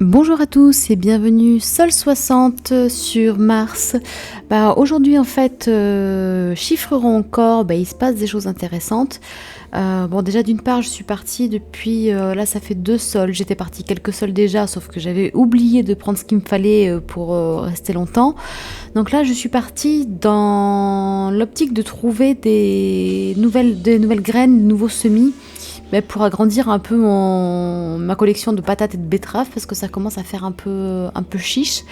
Bonjour à tous et bienvenue Sol 60 sur Mars. Aujourd'hui en fait, chiffrerons encore, il se passe des choses intéressantes. Bon déjà d'une part je suis partie depuis, là ça fait 2 sols, j'étais partie quelques sols déjà sauf que j'avais oublié de prendre ce qu'il me fallait pour rester longtemps. Donc là je suis partie dans l'optique de trouver des nouvelles graines, de nouveaux semis pour agrandir un peu ma collection de patates et de betteraves parce que ça commence à faire un peu chiche.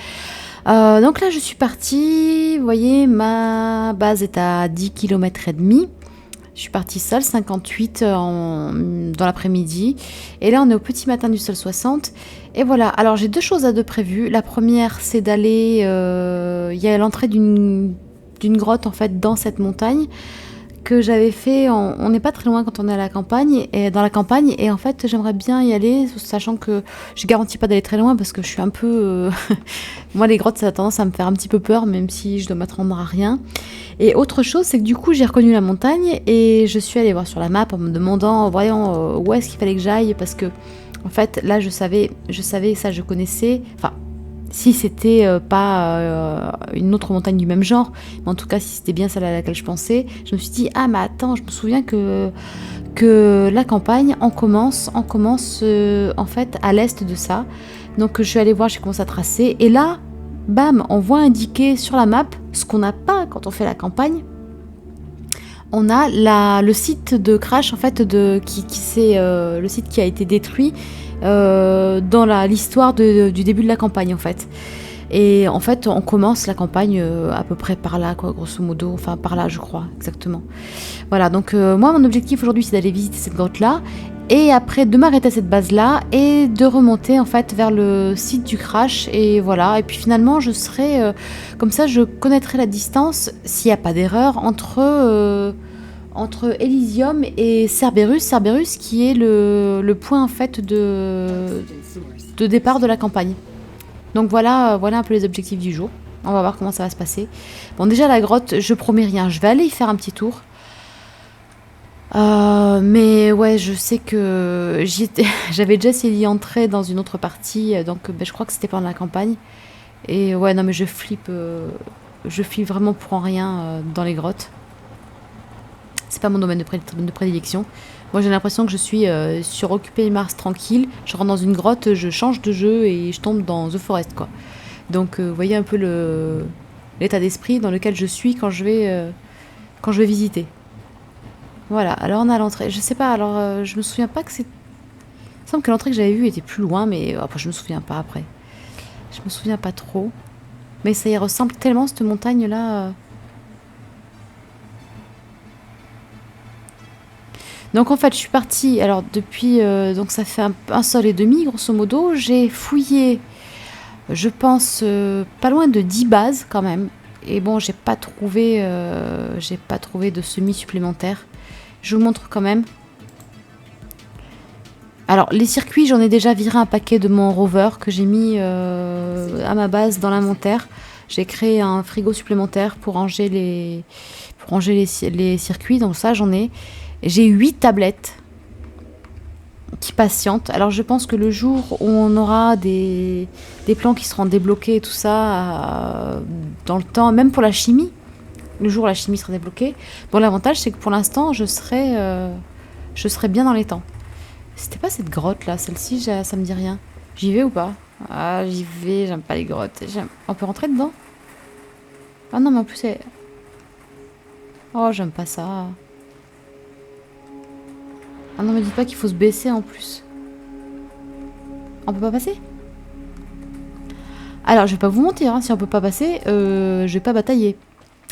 Donc là je suis partie, vous voyez ma base est à 10 km et demi. Je suis partie seule, 58 dans l'après-midi. Et là on est au petit matin du sol 60. Et voilà, alors j'ai 2 choses à 2 prévues. La première c'est d'aller, il y a l'entrée d'une grotte en fait dans cette montagne que j'avais fait, on n'est pas très loin quand on est à la campagne, et dans la campagne, et en fait j'aimerais bien y aller, sachant que je garantis pas d'aller très loin parce que je suis un peu... Moi les grottes ça a tendance à me faire un petit peu peur, même si je dois m'attendre à rien. Et autre chose, c'est que du coup j'ai reconnu la montagne, et je suis allée voir sur la map en me demandant, voyons, où est-ce qu'il fallait que j'aille, parce que en fait là je savais ça, je connaissais, enfin... Si c'était pas une autre montagne du même genre, mais en tout cas si c'était bien celle à laquelle je pensais, je me suis dit ah mais attends, je me souviens que la campagne on commence en fait à l'est de ça. Donc je suis allée voir, j'ai commencé à tracer et là, bam, on voit indiqué sur la map ce qu'on n'a pas quand on fait la campagne. On a le site de crash en fait qui c'est le site qui a été détruit dans l'histoire du début de la campagne en fait. Et en fait on commence la campagne à peu près par là quoi, grosso modo, enfin par là je crois exactement. Voilà, donc moi mon objectif aujourd'hui c'est d'aller visiter cette grotte là et après de m'arrêter à cette base là et de remonter en fait vers le site du crash, et voilà, et puis finalement je serai comme ça je connaîtrai la distance s'il n'y a pas d'erreur entre Elysium et Cerberus qui est le point en fait de départ de la campagne. Donc voilà un peu les objectifs du jour. On va voir comment ça va se passer. Bon, déjà la grotte, je promets rien, je vais aller y faire un petit tour. Mais ouais, je sais que j'avais déjà essayé d'y entrer dans une autre partie, donc je crois que c'était pendant la campagne. Et ouais, non mais je flippe vraiment pour rien dans les grottes. C'est pas mon domaine de prédilection. Moi j'ai l'impression que je suis sur Occupy Mars tranquille, je rentre dans une grotte, je change de jeu et je tombe dans The Forest quoi. Donc vous voyez un peu l'état d'esprit dans lequel je suis quand je vais visiter. Voilà, alors on a l'entrée. Je sais pas, alors je me souviens pas que c'est... Il me semble que l'entrée que j'avais vue était plus loin, mais après je me souviens pas après. Je me souviens pas trop. Mais ça y ressemble tellement cette montagne là. Donc en fait je suis partie, alors depuis, donc ça fait un sol et demi grosso modo, j'ai fouillé, je pense, pas loin de 10 bases quand même. Et bon j'ai pas trouvé de semis supplémentaires. Je vous montre quand même. Alors les circuits, j'en ai déjà viré un paquet de mon rover que j'ai mis à ma base dans l'inventaire. J'ai créé un frigo supplémentaire pour ranger les circuits, donc ça j'en ai. J'ai 8 tablettes qui patientent. Alors je pense que le jour où on aura des plans qui seront débloqués et tout ça, dans le temps, même pour la chimie, le jour où la chimie sera débloquée, bon l'avantage c'est que pour l'instant je serai bien dans les temps. C'était pas cette grotte là, celle-ci ça me dit rien. J'y vais ou pas? Ah j'y vais, j'aime pas les grottes. On peut rentrer dedans? Ah non mais en plus c'est... Oh j'aime pas ça. Ah non, me dites pas qu'il faut se baisser en plus. On peut pas passer? Alors, je vais pas vous mentir, hein, si on peut pas passer, je vais pas batailler.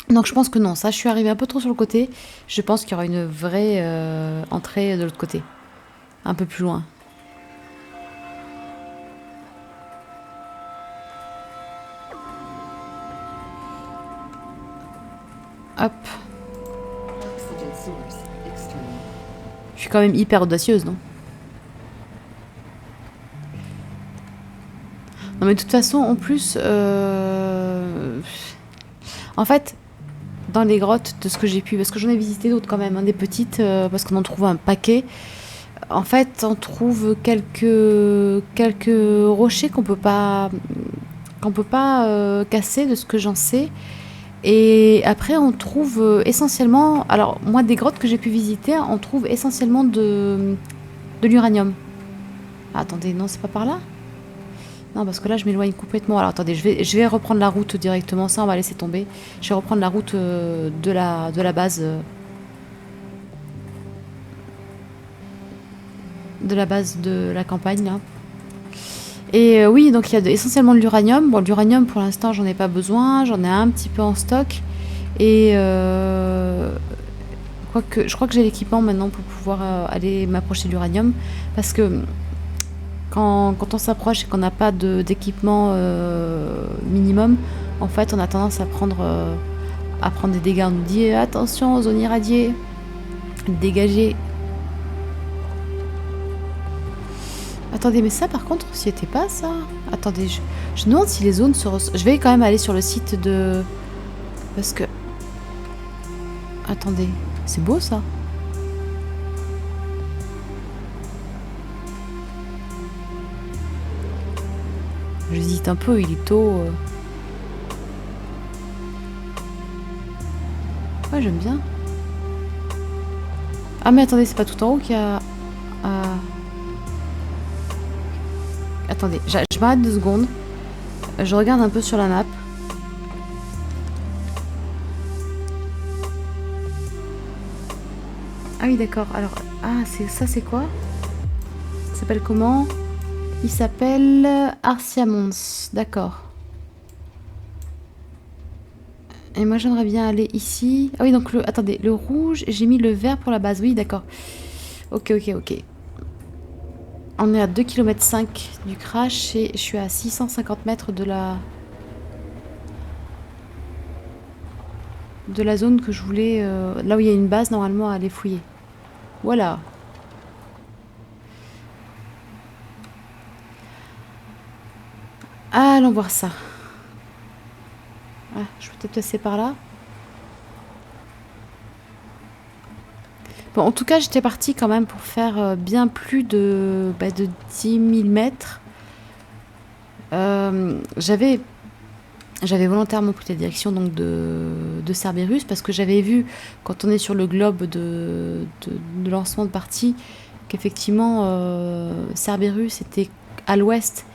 Donc je pense que non, ça je suis arrivée un peu trop sur le côté. Je pense qu'il y aura une vraie entrée de l'autre côté. Un peu plus loin. Hop. Je suis quand même hyper audacieuse, non? Non mais de toute façon, en plus... En fait, dans les grottes, de ce que j'ai pu... Parce que j'en ai visité d'autres quand même, hein, des petites, parce qu'on en trouve un paquet. En fait, on trouve quelques rochers qu'on peut pas casser, de ce que j'en sais. Et après, on trouve essentiellement... Alors, moi, des grottes que j'ai pu visiter, on trouve essentiellement de l'uranium. Ah, attendez, non, c'est pas par là? Non, parce que là, je m'éloigne complètement. Alors, attendez, je vais reprendre la route directement. Ça, on va laisser tomber. Je vais reprendre la route de la base. De la base de la campagne, là. Et oui, donc il y a essentiellement de l'uranium. Bon, l'uranium, pour l'instant, j'en ai pas besoin. J'en ai un petit peu en stock. Et quoique, je crois que j'ai l'équipement maintenant pour pouvoir aller m'approcher de l'uranium. Parce que quand on s'approche et qu'on n'a pas d'équipement minimum, en fait, on a tendance à prendre des dégâts. On nous dit attention, zone irradiée, dégagez. Attendez, mais ça par contre, s'y était pas ça. Attendez, je me demande si les zones se je vais quand même aller sur le site de... Parce que... Attendez, c'est beau ça. J'hésite un peu, il est tôt. Ouais, j'aime bien. Ah mais attendez, c'est pas tout en haut qu'il y a... Attendez, je m'arrête 2 secondes. Je regarde un peu sur la map. Ah oui, d'accord. Alors, ça c'est quoi? Il s'appelle comment? Il s'appelle Arsia Mons. D'accord. Et moi j'aimerais bien aller ici. Ah oui, donc attendez, le rouge, j'ai mis le vert pour la base. Oui, d'accord. Ok. On est à 2,5 km du crash et je suis à 650 mètres de la zone que je voulais... là où il y a une base normalement à aller fouiller. Voilà. Allons voir ça. Ah, je peux peut-être passer par là. Bon, en tout cas, j'étais partie quand même pour faire bien plus de 10 000 mètres. J'avais volontairement pris la direction donc de Cerberus parce que j'avais vu, quand on est sur le globe de lancement de partie, qu'effectivement Cerberus était à l'ouest,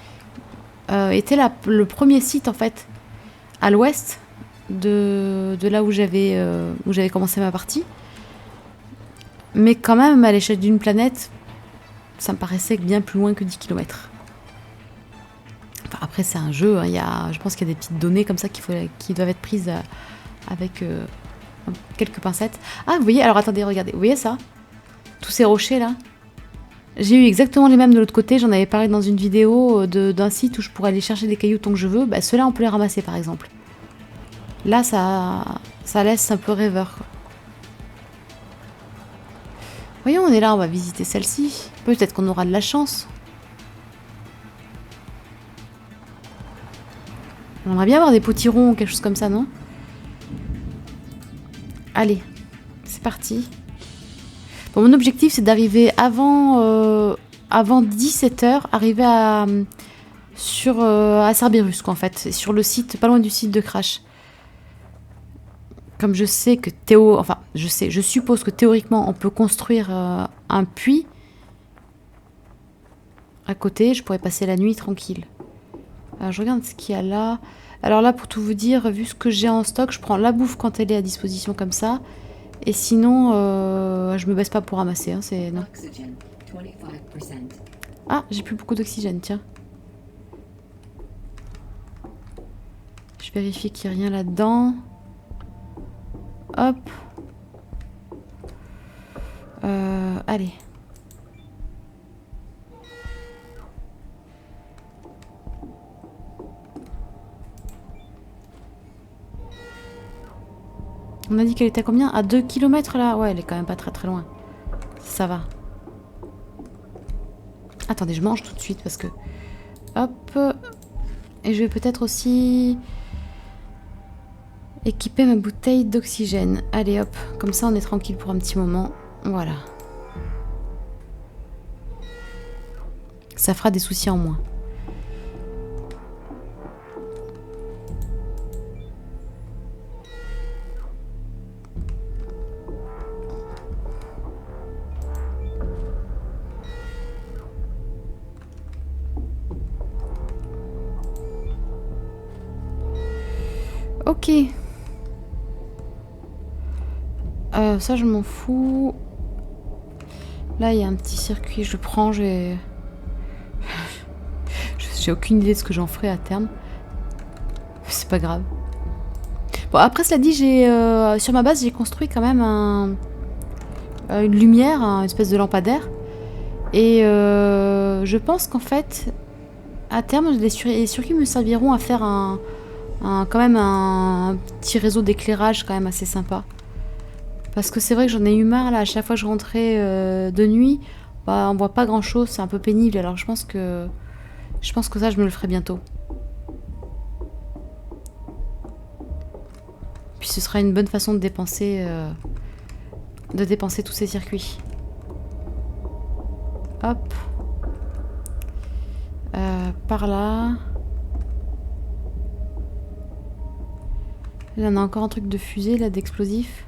était le premier site en fait à l'ouest de là où j'avais commencé ma partie. Mais quand même, à l'échelle d'une planète, ça me paraissait bien plus loin que 10 km. Enfin, après, c'est un jeu, hein, je pense qu'il y a des petites données comme ça qui doivent être prises avec quelques pincettes. Ah, vous voyez, alors attendez, regardez, vous voyez ça? Tous ces rochers là? J'ai eu exactement les mêmes de l'autre côté, j'en avais parlé dans une vidéo d'un site où je pourrais aller chercher des cailloux tant que je veux. Bah, ceux-là, on peut les ramasser par exemple. Là, ça laisse un peu rêveur, quoi. Voyons, on est là, on va visiter celle-ci. Peut-être qu'on aura de la chance. On aimerait bien avoir des potirons ou quelque chose comme ça, non? Allez, c'est parti. Bon, mon objectif, c'est d'arriver avant 17h, arriver à Cerberus, quoi, en fait. Sur le site, pas loin du site de crash. Comme je sais que je suppose que théoriquement, on peut construire un puits à côté. Je pourrais passer la nuit tranquille. Alors, je regarde ce qu'il y a là. Alors là, pour tout vous dire, vu ce que j'ai en stock, je prends la bouffe quand elle est à disposition comme ça. Et sinon, je me baisse pas pour ramasser. Hein, non. Ah, j'ai plus beaucoup d'oxygène, tiens. Je vérifie qu'il n'y a rien là-dedans. Hop. Allez. On a dit qu'elle était à combien? À 2 km là? Ouais, elle est quand même pas très très loin. Ça va. Attendez, je mange tout de suite parce que... Hop. Et je vais peut-être aussi... équiper ma bouteille d'oxygène. Allez hop, comme ça on est tranquille pour un petit moment. Voilà. Ça fera des soucis en moins. Ok. Ça, je m'en fous. Là, il y a un petit circuit. Je le prends. J'ai aucune idée de ce que j'en ferai à terme. C'est pas grave. Bon, après, cela dit, sur ma base, j'ai construit quand même une lumière, une espèce de lampadaire. Et je pense qu'en fait, à terme, les circuits me serviront à faire quand même un petit réseau d'éclairage quand même assez sympa. Parce que c'est vrai que j'en ai eu marre là, à chaque fois que je rentrais de nuit, bah, on voit pas grand chose, c'est un peu pénible. Alors je pense que ça je me le ferai bientôt. Puis ce sera une bonne façon de dépenser tous ces circuits. Hop. Par là. Là on a encore un truc de fusée là, d'explosif.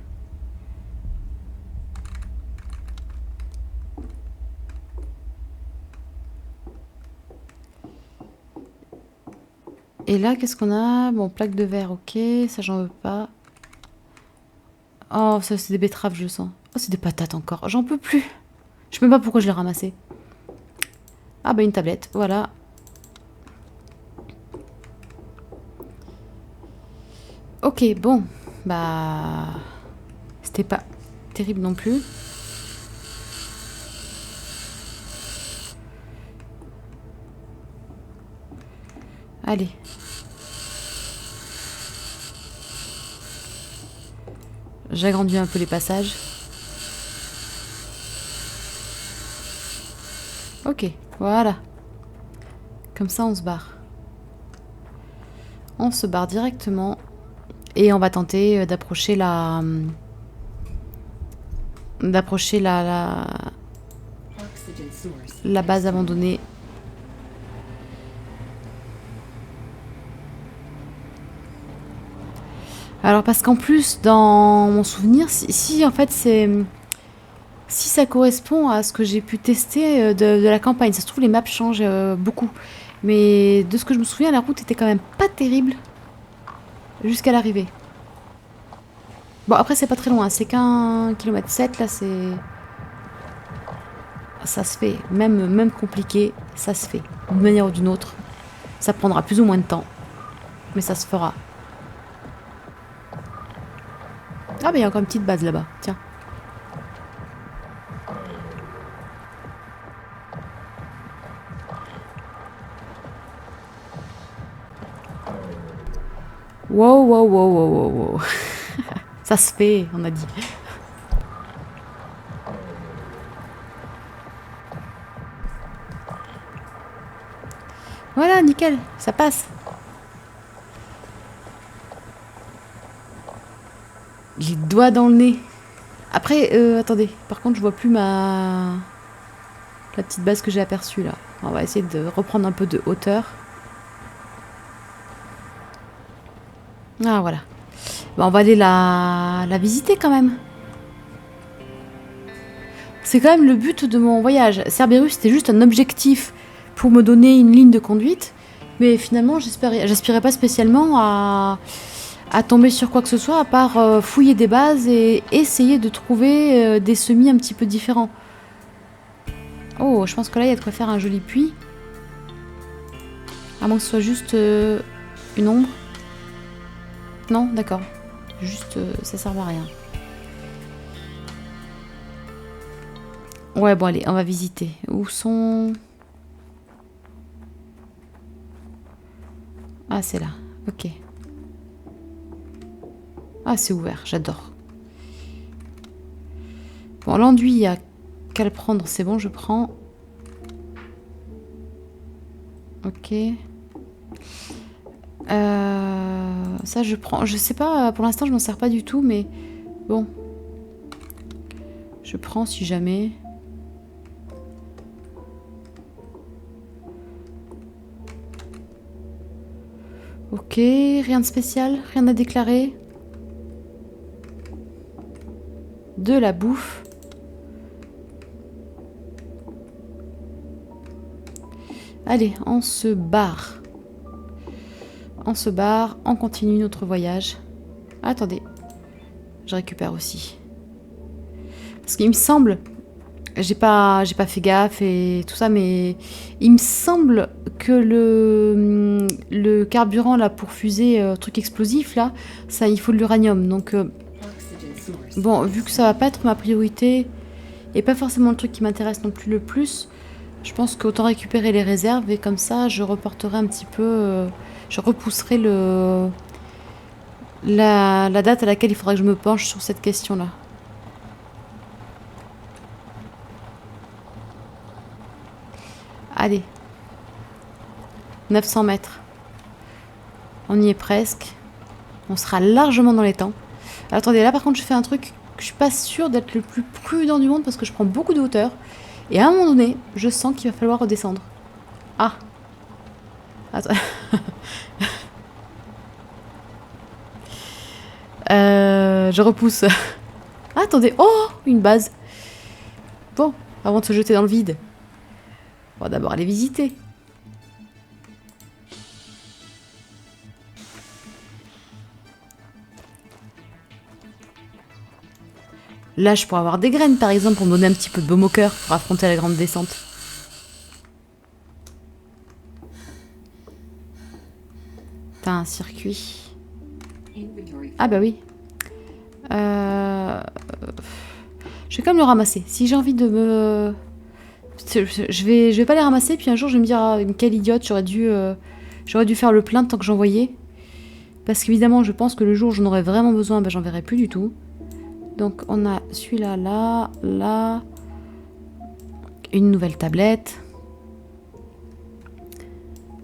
Et là, qu'est-ce qu'on a? Bon, plaque de verre, ok. Ça, j'en veux pas. Oh, ça, c'est des betteraves, je sens. Oh, c'est des patates encore. J'en peux plus. Je sais même pas pourquoi je l'ai ramassé. Ah, bah, une tablette, voilà. Ok, bon. Bah... C'était pas terrible non plus. Allez. J'agrandis un peu les passages. Ok, voilà. Comme ça, on se barre. On se barre directement. Et on va tenter d'approcher la base abandonnée. Alors parce qu'en plus, dans mon souvenir, si en fait si ça correspond à ce que j'ai pu tester de la campagne, ça se trouve les maps changent beaucoup. Mais de ce que je me souviens, la route était quand même pas terrible jusqu'à l'arrivée. Bon après c'est pas très loin, c'est qu'un kilomètre 7 là, c'est... Ça se fait, même compliqué, ça se fait. D'une manière ou d'une autre, ça prendra plus ou moins de temps, mais ça se fera. Ah bah il y a encore une petite base là-bas, tiens. Wow, wow, wow, wow, wow, wow. Ça se fait, on a dit. Voilà, nickel, ça passe. Les doigts dans le nez. Après, attendez, par contre, je vois plus la petite base que j'ai aperçue là. On va essayer de reprendre un peu de hauteur. Ah, voilà. Bon, on va aller la visiter quand même. C'est quand même le but de mon voyage. Cerberus, c'était juste un objectif pour me donner une ligne de conduite. Mais finalement, j'aspirais pas spécialement à tomber sur quoi que ce soit, à part fouiller des bases et essayer de trouver des semis un petit peu différents. Oh, je pense que là, il y a de quoi faire un joli puits. À moins que ce soit juste une ombre. Non, d'accord. Juste, ça sert à rien. Ouais, bon, allez, on va visiter. Où sont... Ah, c'est là. Ok. Ah, c'est ouvert. J'adore. Bon, l'enduit, il n'y a qu'à le prendre. C'est bon, je prends. Ok. Ça, je prends. Je sais pas, pour l'instant, je m'en sers pas du tout, mais bon. Je prends si jamais. Ok, rien de spécial, rien à déclarer. De la bouffe. Allez, on se barre. On se barre, on continue notre voyage. Attendez, je récupère aussi. Parce qu'il me semble, j'ai pas fait gaffe et tout ça, mais il me semble que le carburant là pour fusée, truc explosif là, ça il faut de l'uranium. Donc bon, vu que ça va pas être ma priorité et pas forcément le truc qui m'intéresse non plus le plus, je pense qu'autant récupérer les réserves et comme ça je reporterai un petit peu, je repousserai la date à laquelle il faudra que je me penche sur cette question là. Allez. 900 mètres. On y est presque. On sera largement dans les temps. Attendez, là par contre je fais un truc que je suis pas sûre d'être le plus prudent du monde parce que je prends beaucoup de hauteur. Et à un moment donné, je sens qu'il va falloir redescendre. Ah. Attends. Je repousse. Ah, attendez. Oh, une base. Bon, avant de se jeter dans le vide, on va d'abord aller visiter. Là, je pourrais avoir des graines, par exemple, pour me donner un petit peu de baume au cœur pour affronter la grande descente. T'as un circuit. Ah bah oui. Je vais quand même le ramasser. Si j'ai envie de me... Je vais pas les ramasser, puis un jour je vais me dire, ah, quelle idiote, j'aurais dû faire le plein tant que j'en voyais. Parce qu'évidemment, je pense que le jour où j'en aurais vraiment besoin, ben, j'en verrai plus du tout. Donc on a celui-là, là, là. Une nouvelle tablette.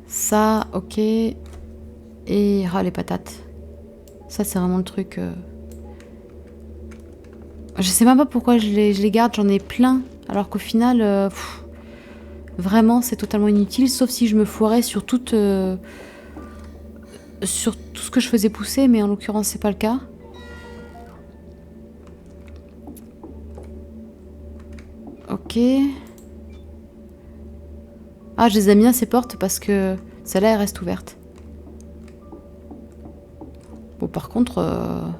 Ça, ok. Et les patates. Ça, c'est vraiment le truc... Je sais même pas pourquoi je les garde, j'en ai plein. Alors qu'au final, vraiment, c'est totalement inutile. Sauf si je me foirais sur sur tout ce que je faisais pousser. Mais en l'occurrence, c'est pas le cas. Ok. Ah, je les aime bien ces portes parce que celle-là, elle reste ouverte. Bon, par contre...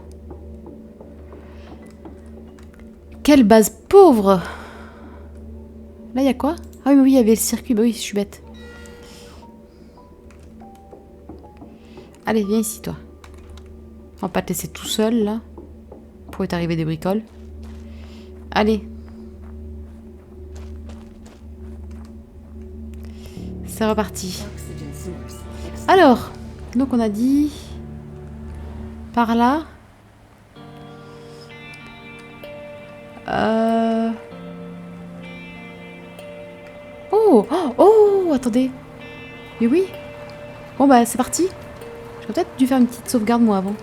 Quelle base pauvre! Là, il y a quoi? Ah oui, mais oui, il y avait le circuit. Bah oui, je suis bête. Allez, viens ici, toi. On va pas te laisser tout seul, là. Pourrait t'arriver des bricoles. Allez. C'est reparti. Alors, donc on a dit... Par là. Oh, oh, oh, attendez. Mais oui. Bon bah c'est parti. J'aurais peut-être dû faire une petite sauvegarde moi avant.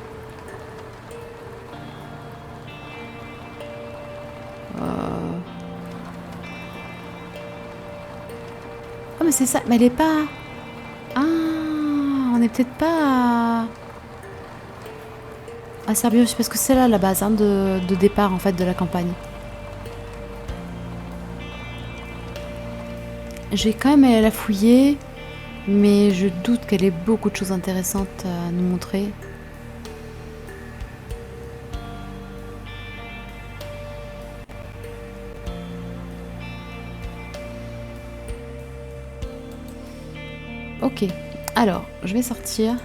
Oh mais c'est ça. Mais elle est pas... Ah, on est peut-être pas à Cerberus parce que c'est là la base hein, de départ en fait de la campagne. Je vais quand même aller la fouiller, mais je doute qu'elle ait beaucoup de choses intéressantes à nous montrer. Ok, alors, je vais sortir.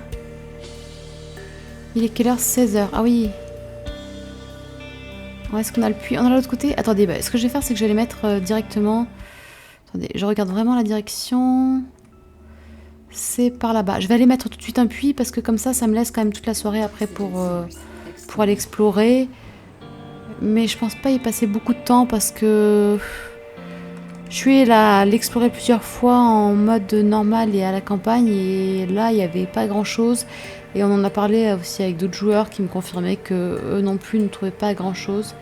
Il est quelle heure? 16h. Ah oui. Est-ce qu'on a le puits? On a l'autre côté? Attendez, bah, ce que je vais faire, c'est que je vais les mettre directement... Attendez, je regarde vraiment la direction. C'est par là-bas. Je vais aller mettre tout de suite un puits parce que comme ça me laisse quand même toute la soirée après pour aller explorer. Mais je pense pas y passer beaucoup de temps parce que je suis là à l'explorer plusieurs fois en mode normal et à la campagne et là il n'y avait pas grand-chose. Et on en a parlé aussi avec d'autres joueurs qui me confirmaient que eux non plus ne trouvaient pas grand-chose.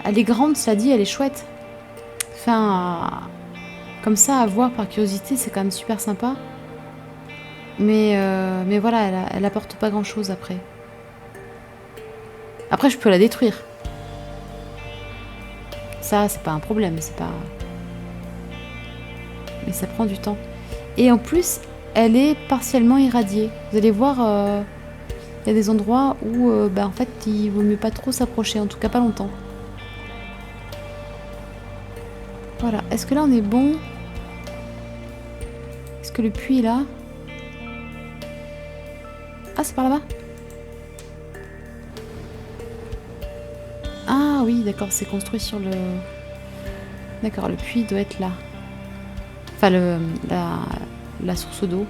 Elle est grande, cela dit, elle est chouette. Enfin... Comme ça, à voir par curiosité, c'est quand même super sympa. Mais voilà, elle apporte pas grand-chose après. Après, je peux la détruire. Ça, c'est pas un problème, c'est pas... Mais ça prend du temps. Et en plus, elle est partiellement irradiée. Vous allez voir, il y a des endroits où, bah, en fait, il vaut mieux pas trop s'approcher, en tout cas pas longtemps. Voilà. Est-ce que là, on est bon? Est-ce que le puits est là? Ah, c'est par là-bas? Ah oui, d'accord, c'est construit sur le... D'accord, le puits doit être là. Enfin, la source d'eau.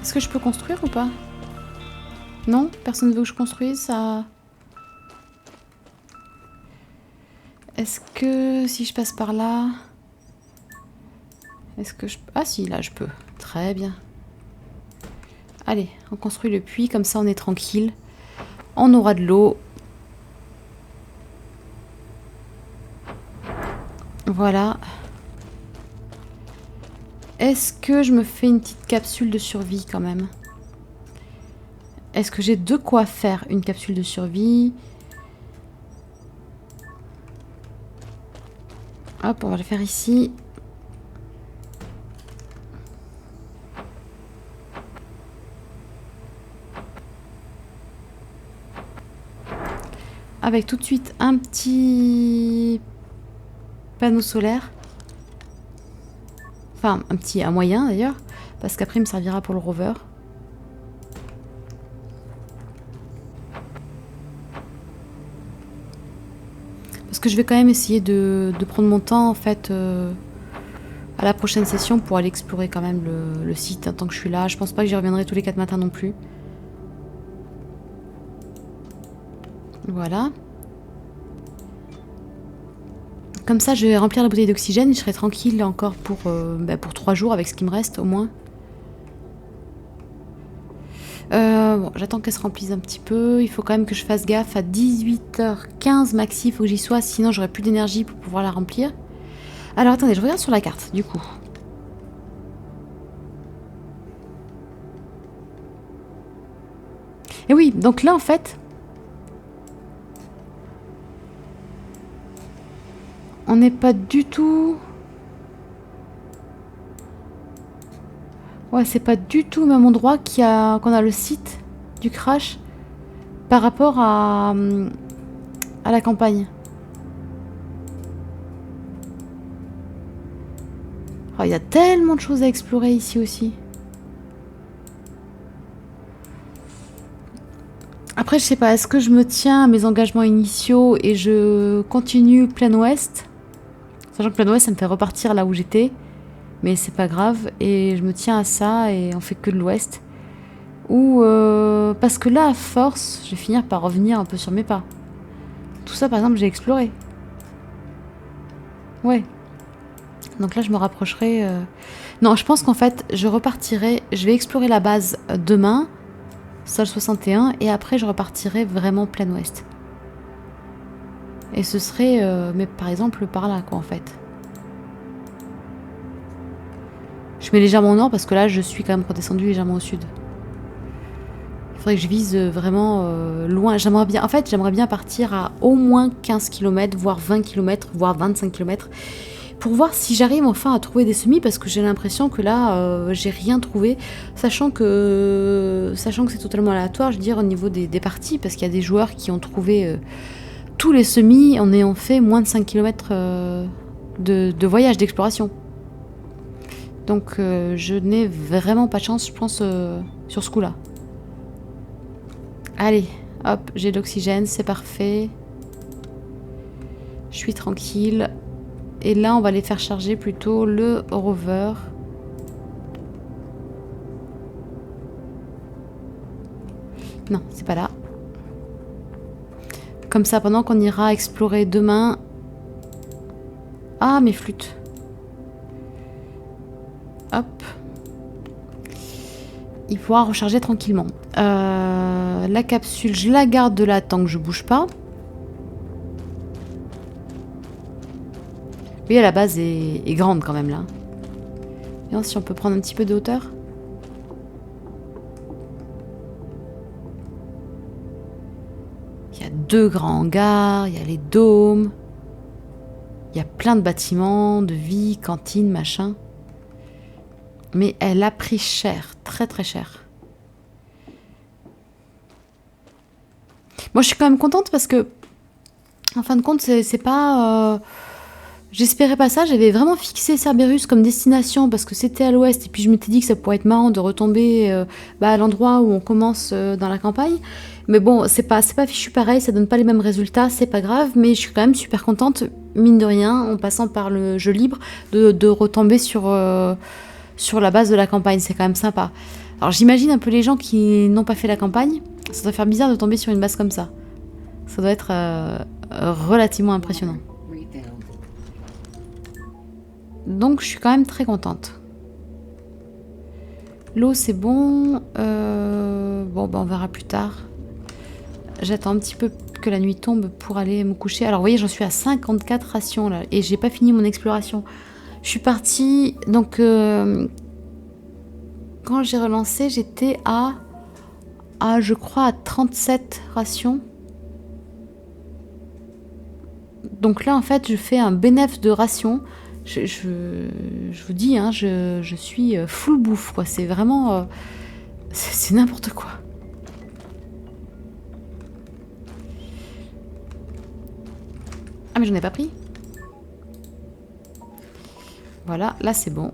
Est-ce que je peux construire ou pas? Non? Personne ne veut que je construise, ça... Est-ce que si je passe par là... Est-ce que je... Ah si, là je peux. Très bien. Allez, on construit le puits, comme ça on est tranquille. On aura de l'eau. Voilà. Est-ce que je me fais une petite capsule de survie quand même? Est-ce que j'ai de quoi faire une capsule de survie? Hop, on va le faire ici. Avec tout de suite un petit panneau solaire. Enfin, un moyen d'ailleurs. Parce qu'après, il me servira pour le rover. Parce que je vais quand même essayer de prendre mon temps, en fait, à la prochaine session pour aller explorer quand même le site tant que je suis là. Je pense pas que j'y reviendrai tous les 4 matins non plus. Voilà. Comme ça, je vais remplir la bouteille d'oxygène et je serai tranquille encore pour 3 jours avec ce qui me reste au moins. Bon, j'attends qu'elle se remplisse un petit peu. Il faut quand même que je fasse gaffe à 18h15 maxi. Il faut que j'y sois, sinon j'aurai plus d'énergie pour pouvoir la remplir. Alors attendez, je regarde sur la carte du coup. Et oui, donc là en fait, on n'est pas du tout... Ouais, c'est pas du tout au même endroit qu'on a le site du crash par rapport à la campagne. Oh, il y a tellement de choses à explorer ici aussi. Après, je sais pas, est-ce que je me tiens à mes engagements initiaux et je continue plein ouest? Sachant que plein ouest, ça me fait repartir là où j'étais. Mais c'est pas grave. Et je me tiens à ça et on fait que de l'ouest. Ou parce que là, à force, je vais finir par revenir un peu sur mes pas. Tout ça, par exemple, j'ai exploré. Ouais. Donc là, je me rapprocherai... Non, je pense qu'en fait, je repartirai... Je vais explorer la base demain, Sol 61, et après, je repartirai vraiment plein ouest. Et ce serait, mais par exemple, par là, quoi, en fait. Je mets légèrement au nord parce que là, je suis quand même redescendue légèrement au sud. Il faudrait que je vise vraiment loin. J'aimerais bien, en fait, j'aimerais bien partir à au moins 15 km, voire 20 km, voire 25 km, pour voir si j'arrive enfin à trouver des semis, parce que j'ai l'impression que là, j'ai rien trouvé, sachant que c'est totalement aléatoire, je veux dire, au niveau des parties, parce qu'il y a des joueurs qui ont trouvé tous les semis en ayant fait moins de 5 km de voyage, d'exploration. Donc je n'ai vraiment pas de chance, je pense, sur ce coup-là. Allez, hop, j'ai de l'oxygène, c'est parfait. Je suis tranquille. Et là, on va aller faire charger plutôt le rover. Non, c'est pas là. Comme ça, pendant qu'on ira explorer demain... Ah, mes flûtes. Hop. il pourra recharger tranquillement. La capsule, je la garde de là tant que je bouge pas. Lui, à la base, est grande quand même, là. Bien, si on peut prendre un petit peu de hauteur. Il y a 2 grands hangars, il y a les dômes. Il y a plein de bâtiments, de vie, cantine, machin. Mais elle a pris cher, très très cher. Moi, je suis quand même contente parce que, en fin de compte, c'est pas... J'espérais pas ça, j'avais vraiment fixé Cerberus comme destination parce que c'était à l'ouest et puis je m'étais dit que ça pourrait être marrant de retomber à l'endroit où on commence dans la campagne. Mais bon, c'est pas fichu pareil, ça donne pas les mêmes résultats, c'est pas grave, mais je suis quand même super contente, mine de rien, en passant par le jeu libre, de retomber sur la base de la campagne, c'est quand même sympa. Alors j'imagine un peu les gens qui n'ont pas fait la campagne, ça doit faire bizarre de tomber sur une base comme ça. Ça doit être relativement impressionnant. Donc je suis quand même très contente. L'eau c'est bon. Bon bah on verra plus tard. J'attends un petit peu que la nuit tombe pour aller me coucher. Alors vous voyez j'en suis à 54 rations là. Et j'ai pas fini mon exploration. Je suis partie. Donc quand j'ai relancé j'étais à je crois à 37 rations. Donc là en fait je fais un bénéfice de rations. Je vous dis, hein, je suis full bouffe, quoi. C'est vraiment... c'est n'importe quoi. Ah, mais j'en ai pas pris. Voilà, là c'est bon.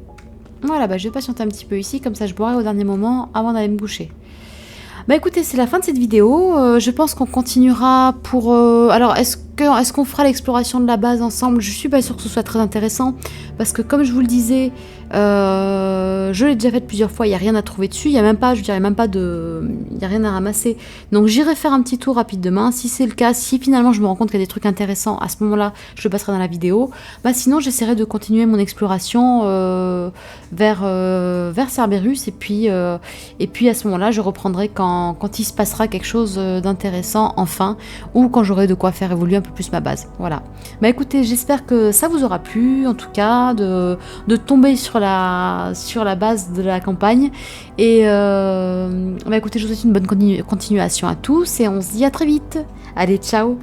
Voilà, bah je vais patienter un petit peu ici, comme ça je boirai au dernier moment avant d'aller me coucher. Bah écoutez, c'est la fin de cette vidéo. Je pense qu'on continuera pour... Alors, est-ce qu'on fera l'exploration de la base ensemble? Je suis pas sûre que ce soit très intéressant. Parce que comme je vous le disais, je l'ai déjà fait plusieurs fois. Il n'y a rien à trouver dessus. Il n'y a même pas, je dirais même pas de... Il n'y a rien à ramasser. Donc j'irai faire un petit tour rapide demain. Si c'est le cas, si finalement je me rends compte qu'il y a des trucs intéressants, à ce moment-là, je le passerai dans la vidéo. Bah sinon, j'essaierai de continuer mon exploration vers Cerberus. Et puis à ce moment-là, je reprendrai quand il se passera quelque chose d'intéressant enfin, ou quand j'aurai de quoi faire évoluer un peu plus ma base. Voilà. Bah écoutez, j'espère que ça vous aura plu, en tout cas, de tomber sur la base de la campagne. Et bah écoutez, je vous souhaite une bonne continuation à tous, et on se dit à très vite. Allez, ciao!